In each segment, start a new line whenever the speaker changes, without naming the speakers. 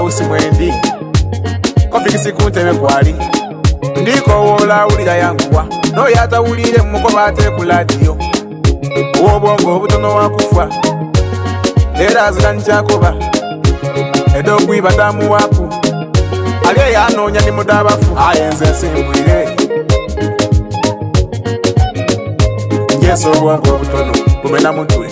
usi mwendi Kofikisi kunteme kwali Ndiko wola ulira yanguwa No yata ulire mukobate kuladiyo Obwongo obutono wakufa Era zira nchakoba Edo kuibadamu waku Alie yanonya ni mudabafu Ayenze simbwire Nyeso obwongo obutono Bumena mutwe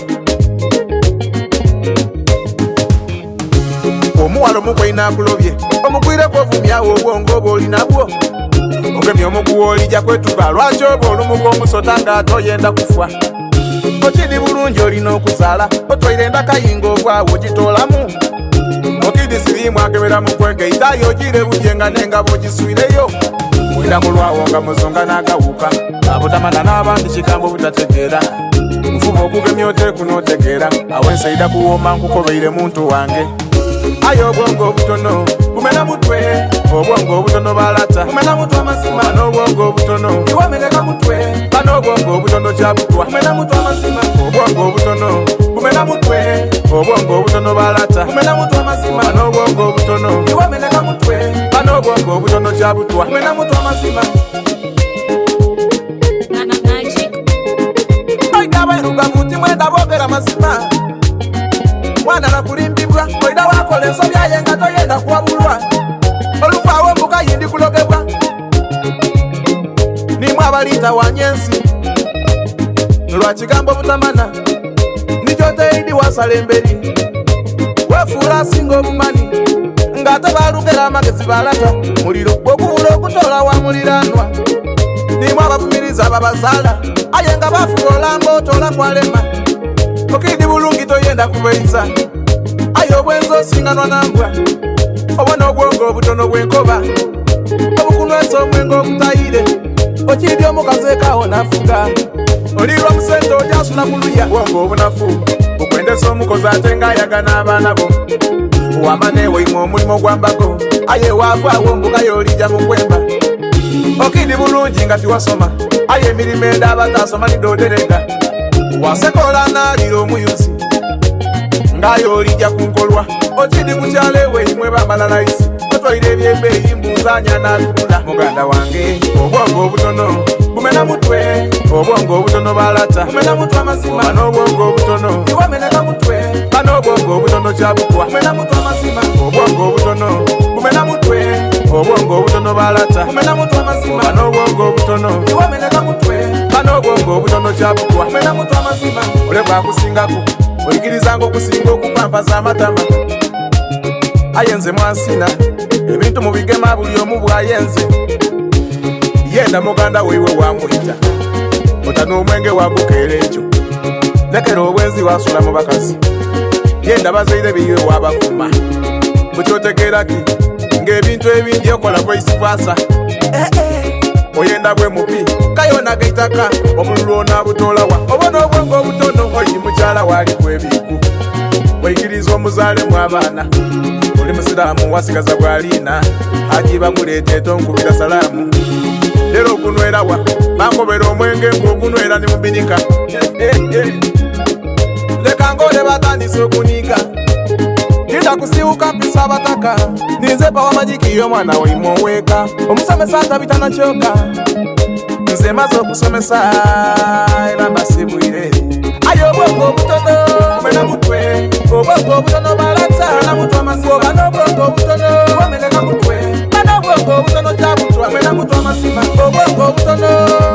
Omuwalo mukwe inakulobye Omugwire kovumya obwongo boli nabwo Ogemye omuguwo olija kwetuka Lwaki oba olumuka omusota nga atoyenda kufwa Okidi bulungi olina okusala Otoire endakayinga obwawo gitolamu Okidi sirimu akebera mukwege Itayo gire bujenga nengabo giswireyo Mwira mulwawo nga muzonga n'akawuka Abutamana n'abandi kigambo butategeera Mufuba okugemya oteeku n'otegeera Awensaida kuwoma nkukobeire muntu wange Ayo obwongo obutono Bumena mutwe Obwongo obutono balata Bumena mutwe amasima N'obwongo obutono Iwameneka mutwe Bano obwongo obutono kyabutwa Bumena mutwe amasima Obwongo obutono Bumena mutwe Obwongo obutono balata Bumena mutwe amasima N'obwongo obutono Iwameneka mutwe Bano obwongo obutono kyabutwa Bumena mutwe amasima Oidaba eruga kuti mwenda bogera amasima Mwana nakulimbibwa Oida wakola ensobya ye nga toyenda kuwabulwa Olufaawo mbuka yindi kulogebwa Nimwe abalita wanyensi Lwa kigambo butamana Nijo teidi wasala emberi Wefuula singa obumani Ng'ate balugera amagezi balata Muliro okuwula okutola wa muliranwa Nimwe abavumiriza ababazaala Aye nga bafuula olamba otola kwalema Okidi bulungi toyenda kubeisa Ayo obwenzo osinganwa nambwa Obona obwongo obutono bwenkoba Obukunwesa omwengo okutayire Okidi omukazi ekawo nafuga Olirwa musente ojasula kuluya Bwongo obunafu Okwendesa omukozi ate nga ayagana abaana bo Wamanewe imwe omulimo gwambako Aye wavaawo mbuga yolija mukwemba Okidi bulungi nga tiwasoma Aye emirimu enda abatasoma nidodereka Wasekola nalira omuyuzi Ngayo olija kunkolwa Okidi mukyalewe imwe bamalalayisi Otwaire ebyembeeyi mbuuzanya n'atula Muganda wange obwongo obutono Bumena mutwe Obwongo obutono balata Bumena mutwe amasima N'obwongo obutono Iwameneka mutwe Bano obwongo obutono kyabutwa Bumena mutwe amasima Obwongo obutono Bumena mutwe Obwongo obutono balata Bumena mutwe amasima N'obwongo obutono Iwameneka mutwe Bano obwongo obutono kyabutwa Bumena mutwe amasima Ole bwakusingako Oyigirizanga okusinga okupampaza amatama Ayenze mwansina Ebintu mubigema buli omu bwayenze Yenda muganda wewe wamwita Otana omwenge wagukeera ekyo Lekera obwenzi wasula mu bakazi Yenda bazaire biwe wabafuma Bukyotegeera ki ng'ebintu ebingi okola voice versa Oyenda bwe mupi kayona gaitaka omululu onabutolawa Obona obwongo obutono oyi mukyala wali kwebiku Weyigiriza omuzaale mu abaana Oli musiraamu wasigaza bwalina Haji bakuleeta tonkubira salaamu Lero okunwera wa bankobera omwenge ng'okunwera ni mubinika Leka ngole batandise okunika Nida kusiuka mpisa abataka Nize pawa majiki y'omwana w'imwe oweka Omusomesa atabita choka Nze maze okusomesa era mbasibwire Ayo obwongo obutono Bumena mutwe Obwongo obutono balata Bumena mutwe amasima Bano obwongo obutono Bwameneka mutwe Bano obwongo obutono kyabutwa Bumena mutwe amasima Obwongo obutono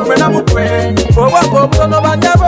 Bumena mutwe Obwongo obutono banyabo